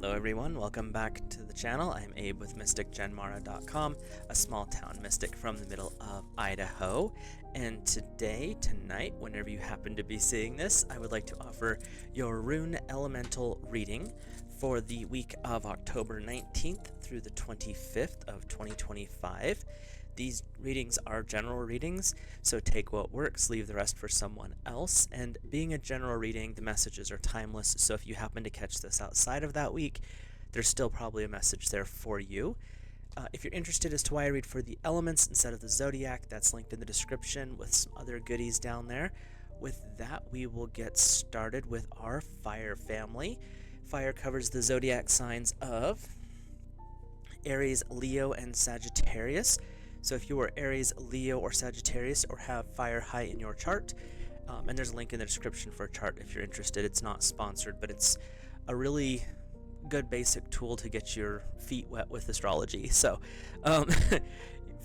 Hello everyone, welcome back to the channel. I'm Abe with MysticGenMara.com, a small town mystic from the middle of Idaho. And tonight, whenever you happen to be seeing this, I would like to offer your Rune Elemental reading for the week of October 19th through the 25th of 2025. These readings are general readings, so take what works, leave the rest for someone else. And being a general reading, the messages are timeless, so if you happen to catch this outside of that week, there's still probably a message there for you. If you're interested as to why I read for the elements instead of the zodiac, that's linked in the description with some other goodies down there. With that, we will get started with our fire family. Fire covers the zodiac signs of Aries, Leo, and Sagittarius. So if you are Aries, Leo, or Sagittarius, or have fire high in your chart, and there's a link in the description for a chart if you're interested. It's not sponsored, but it's a really good basic tool to get your feet wet with astrology. So,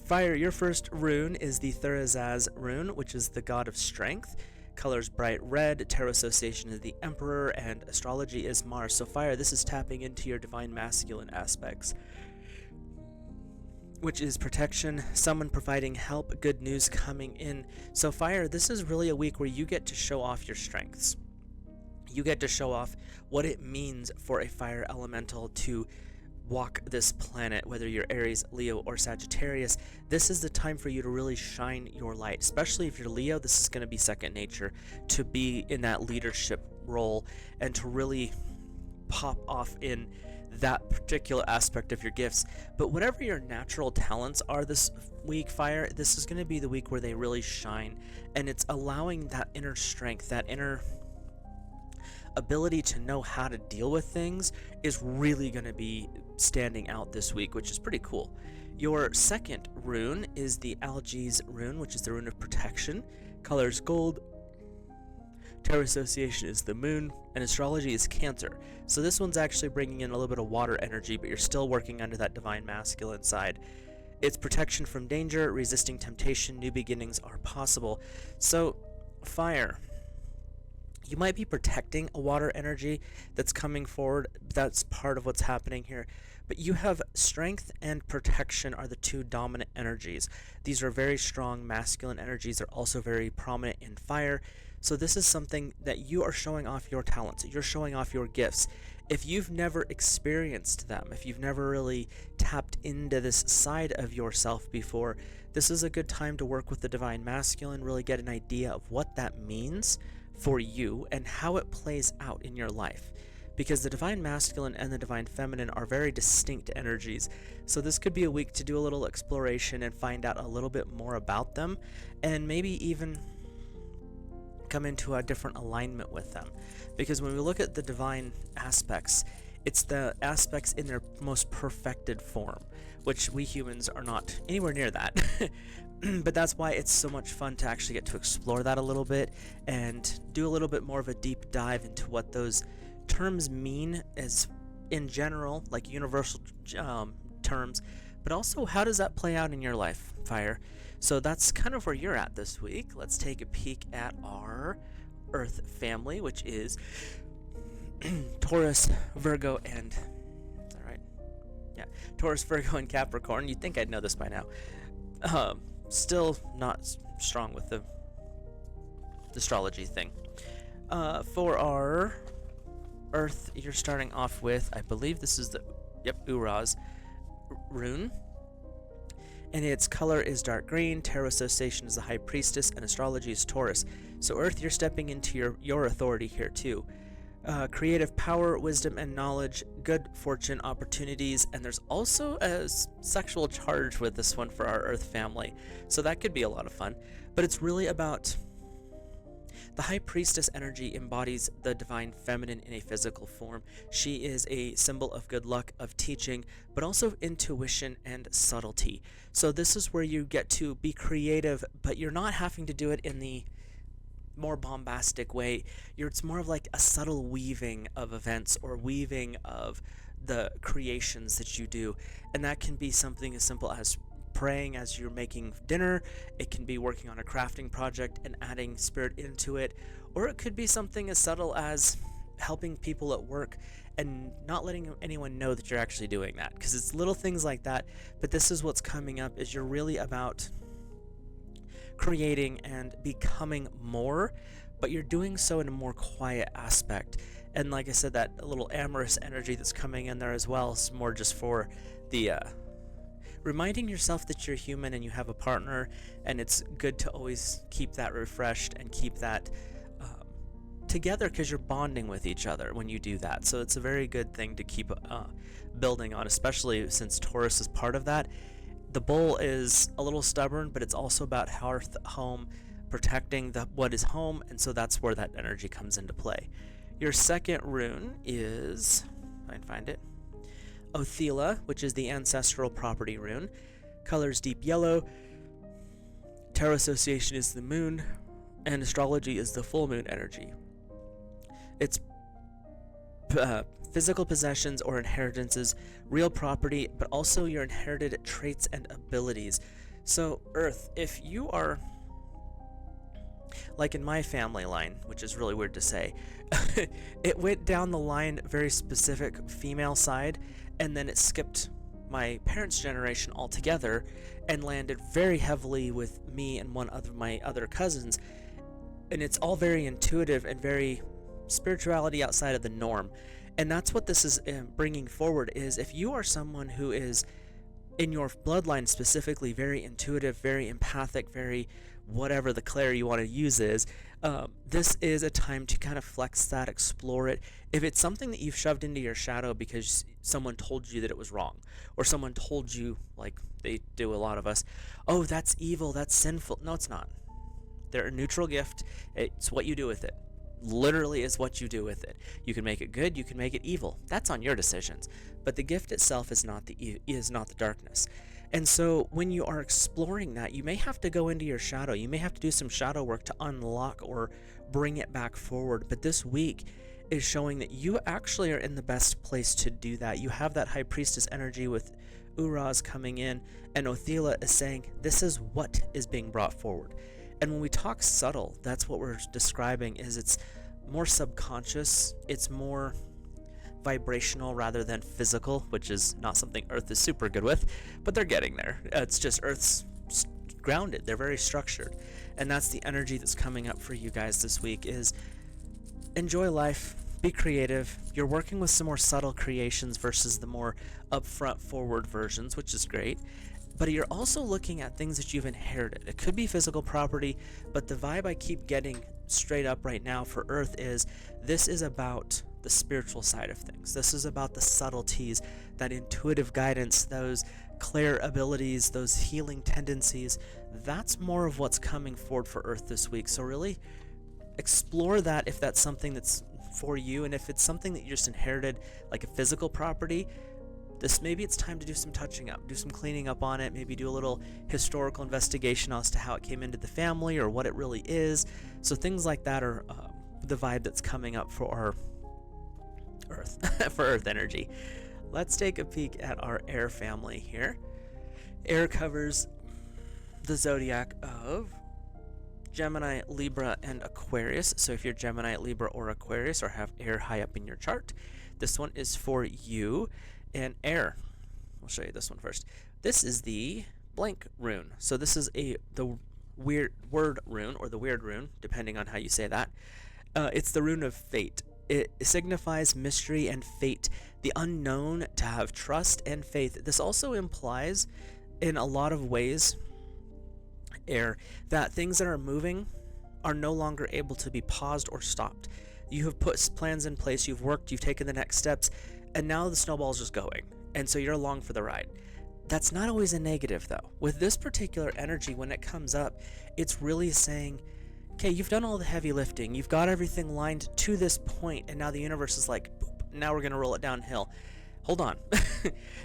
fire, your first rune is the Thurazaz rune, which is the god of strength. Colors bright red, tarot association is the Emperor, and astrology is Mars. So fire, this is tapping into your divine masculine aspects, which is protection, someone providing help, good news coming in. So fire, this is really a week where you get to show off your strengths. You get to show off what it means for a fire elemental to walk this planet, whether you're Aries, Leo, or Sagittarius. This is the time for you to really shine your light, especially if you're Leo. This is going to be second nature to be in that leadership role and to really pop off in that particular aspect of your gifts. But whatever your natural talents are this week, fire, this is going to be the week where they really shine, and it's allowing that inner strength, that inner ability to know how to deal with things is really going to be standing out this week, which is pretty cool. Your second rune is the Algae's rune, which is the rune of protection. Colors gold, tarot association is the moon, and astrology is Cancer. So this one's actually bringing in a little bit of water energy, but you're still working under that divine masculine side. It's protection from danger, resisting temptation, new beginnings are possible. So fire, you might be protecting a water energy that's coming forward. That's part of what's happening here. But you have strength and protection are the two dominant energies. These are very strong masculine energies. They're also very prominent in fire. So this is something that you are showing off your talents. You're showing off your gifts. If you've never experienced them, if you've never really tapped into this side of yourself before, this is a good time to work with the divine masculine, really get an idea of what that means for you and how it plays out in your life. Because the divine masculine and the divine feminine are very distinct energies. So this could be a week to do a little exploration and find out a little bit more about them, and maybe even come into a different alignment with them. Because when we look at the divine aspects, it's the aspects in their most perfected form, which we humans are not anywhere near that. But that's why it's so much fun to actually get to explore that a little bit and do a little bit more of a deep dive into what those terms mean as in general, like universal terms, but also how does that play out in your life, fire? So that's kind of where you're at this week. Let's take a peek at our Earth family, which is Taurus, Virgo, and is that right? Yeah, Taurus, Virgo, and Capricorn. You'd think I'd know this by now. Still not strong with the astrology thing. For our Earth, you're starting off with, I believe this is the Uraz rune. And its color is dark green, tarot association is the High Priestess, and astrology is Taurus. So Earth, you're stepping into your authority here too. Creative power, wisdom, and knowledge, good fortune, opportunities, and there's also a sexual charge with this one for our Earth family. So that could be a lot of fun. But it's really about the High Priestess energy embodies the divine feminine in a physical form. She is a symbol of good luck, of teaching, but also intuition and subtlety. So this is where you get to be creative, but you're not having to do it in the more bombastic way. It's more of like a subtle weaving of events or weaving of the creations that you do. And that can be something as simple as praying as you're making dinner. It can be working on a crafting project and adding spirit into it, or it could be something as subtle as helping people at work and not letting anyone know that you're actually doing that, because it's little things like that. But this is what's coming up, is you're really about creating and becoming more, but you're doing so in a more quiet aspect. And like I said, that little amorous energy that's coming in there as well is more just for the reminding yourself that you're human and you have a partner, and it's good to always keep that refreshed and keep that together, because you're bonding with each other when you do that. So it's a very good thing to keep building on, especially since Taurus is part of that. The bull is a little stubborn, but it's also about hearth, home, protecting what is home, and so that's where that energy comes into play. Your second rune is, if I can find it, Othila, which is the ancestral property rune. Colors deep yellow. Tarot association is the moon, and astrology is the full moon energy. It's physical possessions or inheritances, real property, but also your inherited traits and abilities. So, Earth, if you are like in my family line, which is really weird to say, it went down the line very specific female side, and then it skipped my parents' generation altogether and landed very heavily with me and one of my other cousins. And it's all very intuitive and very spirituality outside of the norm. And that's what this is bringing forward, is if you are someone who is in your bloodline specifically very intuitive, very empathic, very whatever the clair you want to use is, this is a time to kind of flex that, explore it. If it's something that you've shoved into your shadow because someone told you that it was wrong, or someone told you, like they do a lot of us, oh, that's evil, that's sinful. No, it's not. They're a neutral gift. It's what you do with it. Literally is what you do with it. You can make it good, you can make it evil. That's on your decisions. But the gift itself is not the darkness. And so when you are exploring that, you may have to go into your shadow. You may have to do some shadow work to unlock or bring it back forward. But this week is showing that you actually are in the best place to do that. You have that high priestess energy with Uraz coming in, and Othila is saying this is what is being brought forward. And when we talk subtle, that's what we're describing, is it's more subconscious, it's more vibrational rather than physical, which is not something Earth is super good with, but they're getting there. It's just Earth's grounded, they're very structured. And that's the energy that's coming up for you guys this week, is enjoy life, be creative. You're working with some more subtle creations versus the more upfront forward versions, which is great. But you're also looking at things that you've inherited. It could be physical property, but the vibe I keep getting straight up right now for Earth is this is about the spiritual side of things. This is about the subtleties, that intuitive guidance, those clair abilities, those healing tendencies. That's more of what's coming forward for Earth this week. So really explore that if that's something that's for you, and if it's something that you just inherited, like a physical property, maybe it's time to do some touching up, do some cleaning up on it, maybe do a little historical investigation as to how it came into the family or what it really is. So things like that are the vibe that's coming up for our Earth, for Earth energy. Let's take a peek at our air family here. Air covers the zodiac of Gemini, Libra, and Aquarius. So if you're Gemini, Libra, or Aquarius, or have air high up in your chart, this one is for you. And air, I'll show you this one first. This is the blank rune. So this is the weird word rune, or the weird rune, depending on how you say that. It's the rune of fate. It signifies mystery and fate, the unknown, to have trust and faith. This also implies, in a lot of ways, air, that things that are moving are no longer able to be paused or stopped. You have put plans in place, you've worked, you've taken the next steps, and now the snowball's just going, and so you're along for the ride. That's not always a negative, though. With this particular energy, when it comes up, it's really saying, okay, you've done all the heavy lifting, you've got everything lined to this point, and now the universe is like, boop, now we're going to roll it downhill. Hold on.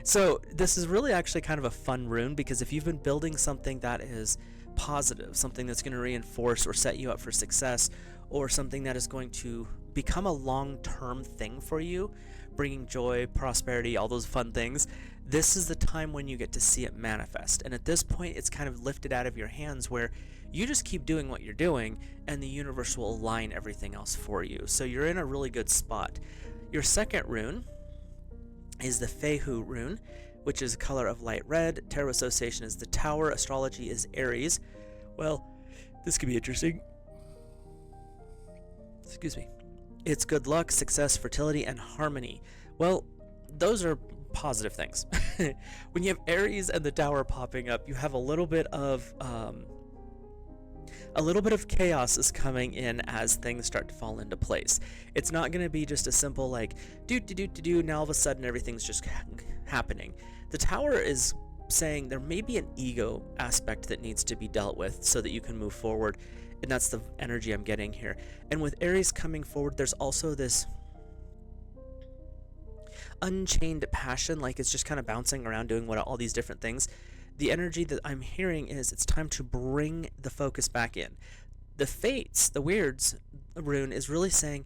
So this is really actually kind of a fun rune, because if you've been building something that is positive, something that's going to reinforce or set you up for success, or something that is going to become a long-term thing for you, bringing joy, prosperity, all those fun things, this is the time when you get to see it manifest. And at this point, it's kind of lifted out of your hands, where You just keep doing what you're doing, and the universe will align everything else for you. So you're in a really good spot. Your second rune is the Fehu rune, which is a color of light red. Tarot association is the Tower. Astrology is Aries. Well, this could be interesting. Excuse me. It's good luck, success, fertility, and harmony. Well, those are positive things. When you have Aries and the Tower popping up, you have a little bit of chaos is coming in as things start to fall into place. It's not going to be just a simple like do. Now all of a sudden everything's just happening. The Tower is saying there may be an ego aspect that needs to be dealt with so that you can move forward, and that's the energy I'm getting here. And with Aries coming forward, there's also this unchained passion, like it's just kind of bouncing around doing all these different things. The energy that I'm hearing is it's time to bring the focus back in. The Fates, the Weirds rune is really saying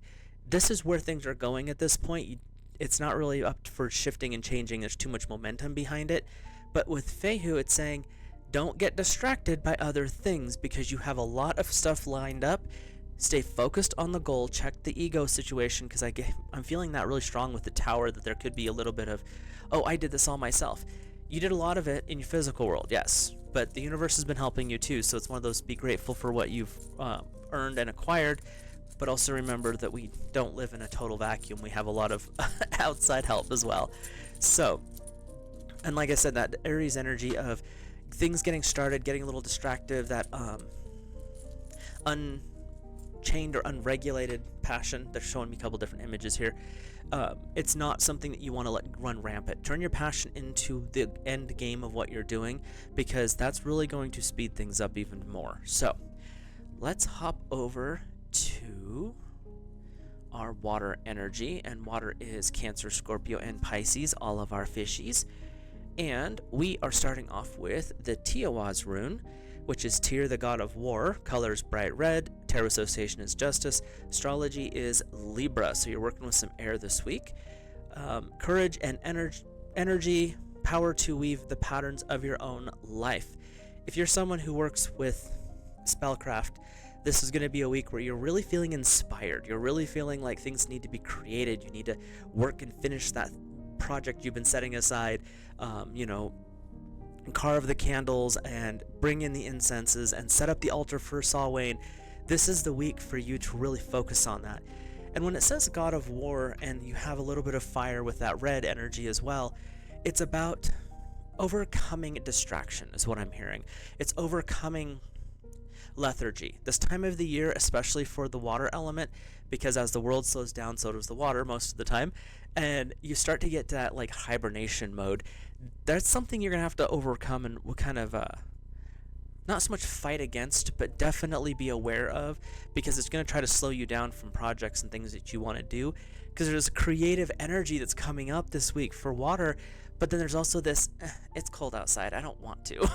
this is where things are going at this point. It's not really up for shifting and changing. There's too much momentum behind it. But with Fehu, it's saying don't get distracted by other things because you have a lot of stuff lined up. Stay focused on the goal. Check the ego situation, because I'm feeling that really strong with the Tower, that there could be a little bit of, oh, I did this all myself. You did a lot of it in your physical world, yes, but the universe has been helping you too, so it's one of those, be grateful for what you've earned and acquired, but also remember that we don't live in a total vacuum. We have a lot of outside help as well. So, and like I said, that Aries energy of things getting started, getting a little distracted, that unchained or unregulated passion. They're showing me a couple different images here. It's not something that you want to let run rampant. Turn your passion into the end game of what you're doing, because that's really going to speed things up even more. So let's hop over to our water energy, and water is Cancer, Scorpio, and Pisces, all of our fishies. And we are starting off with the Tiawaz rune, which is Tyr, the god of war. Colors bright red. Tarot association is Justice. Astrology is Libra, so you're working with some air this week. Courage and energy, power to weave the patterns of your own life. If you're someone who works with spellcraft, this is going to be a week where you're really feeling inspired. You're really feeling like things need to be created. You need to work and finish that project you've been setting aside. Carve the candles and bring in the incenses and set up the altar for Samhain. This is the week for you to really focus on that. And when it says God of War and you have a little bit of fire with that red energy as well, it's about overcoming distraction is what I'm hearing. It's overcoming lethargy. This time of the year, especially for the water element, because as the world slows down, so does the water most of the time, and you start to get to that like hibernation mode. That's something you're going to have to overcome and kind of not so much fight against, but definitely be aware of, because it's going to try to slow you down from projects and things that you want to do, because there's a creative energy that's coming up this week for water. But then there's also this, it's cold outside, I don't want to.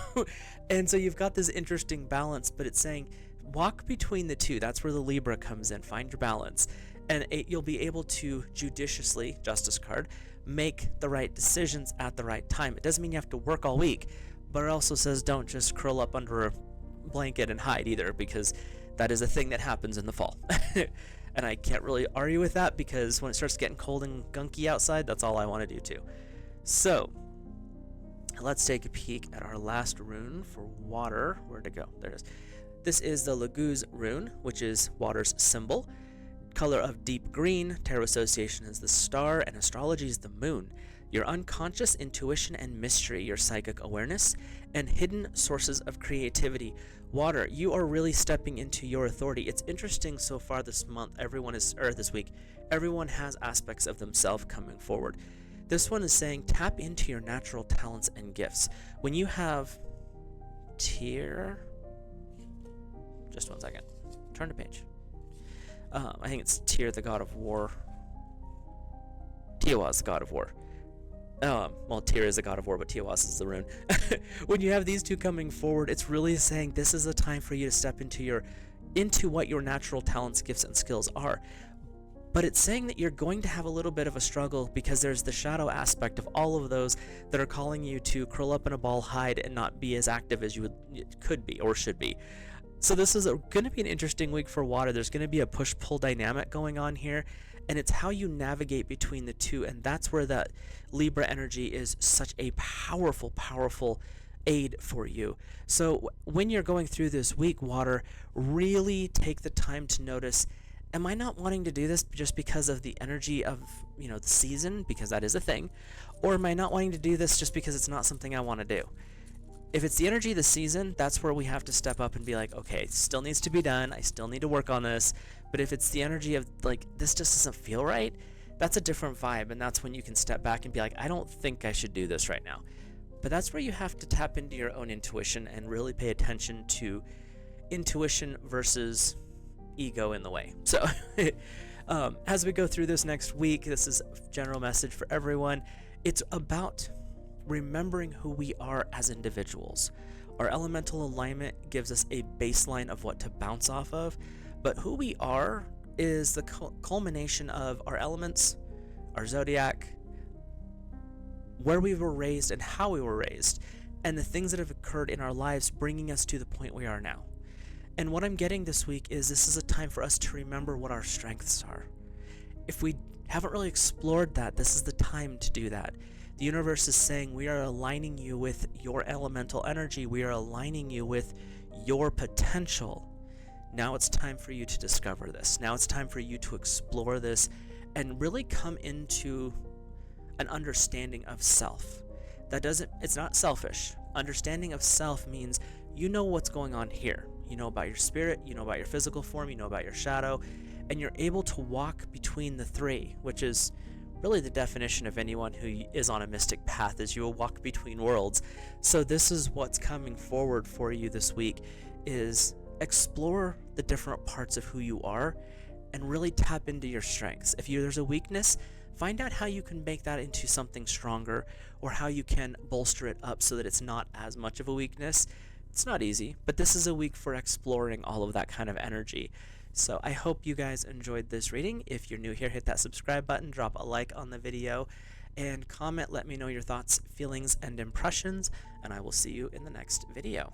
And so you've got this interesting balance, but it's saying walk between the two. That's where the Libra comes in. Find your balance. And you'll be able to judiciously, Justice card, make the right decisions at the right time. It doesn't mean you have to work all week, but it also says don't just curl up under a blanket and hide either, because that is a thing that happens in the fall. And I can't really argue with that, because when it starts getting cold and gunky outside, that's all I want to do too. So, let's take a peek at our last rune for water. Where'd it go? There it is. This is the Laguz rune, which is water's symbol. Color of deep green. Tarot association is the star, and astrology is the moon. Your unconscious intuition and mystery, your psychic awareness, and hidden sources of creativity. Water, you are really stepping into your authority. It's interesting so far this month, this week, everyone has aspects of themselves coming forward. This one is saying tap into your natural talents and gifts. When you have Tyr, just one second, turn the page. I think it's Tyr, the god of war. Tiawaz, the god of war. Well, Tyr is the god of war, but Tiawaz is the rune. When you have these two coming forward, it's really saying this is a time for you to step into what your natural talents, gifts, and skills are. But it's saying that you're going to have a little bit of a struggle, because there's the shadow aspect of all of those that are calling you to curl up in a ball, hide, and not be as active as you could be or should be. So this is going to be an interesting week for water. There's going to be a push-pull dynamic going on here, and it's how you navigate between the two, and that's where that Libra energy is such a powerful, powerful aid for you. So when you're going through this week, water, really take the time to notice, am I not wanting to do this just because of the energy of, the season, because that is a thing, or am I not wanting to do this just because it's not something I want to do? If it's the energy of the season, that's where we have to step up and be like, okay, it still needs to be done. I still need to work on this. But if it's the energy of like, this just doesn't feel right, that's a different vibe. And that's when you can step back and be like, I don't think I should do this right now. But that's where you have to tap into your own intuition and really pay attention to intuition versus ego in the way. So as we go through this next week, this is a general message for everyone. It's about remembering who we are as individuals. Our elemental alignment gives us a baseline of what to bounce off of, but who we are is the culmination of our elements, our zodiac, where we were raised and how we were raised, and the things that have occurred in our lives bringing us to the point we are now. And what I'm getting this week is this is a time for us to remember what our strengths are. If we haven't really explored that, this is the time to do that. The universe is saying we are aligning you with your elemental energy. We are aligning you with your potential. Now it's time for you to discover this. Now it's time for you to explore this and really come into an understanding of self. It's not selfish. Understanding of self means you know what's going on here. You know about your spirit, you know about your physical form, you know about your shadow, and you're able to walk between the three, which is really the definition of anyone who is on a mystic path, is you will walk between worlds. So this is what's coming forward for you this week, is explore the different parts of who you are and really tap into your strengths. If there's a weakness, find out how you can make that into something stronger, or how you can bolster it up so that it's not as much of a weakness. It's not easy, but this is a week for exploring all of that kind of energy. So I hope you guys enjoyed this reading. If you're new here, hit that subscribe button, drop a like on the video, and comment. Let me know your thoughts, feelings, and impressions, and I will see you in the next video.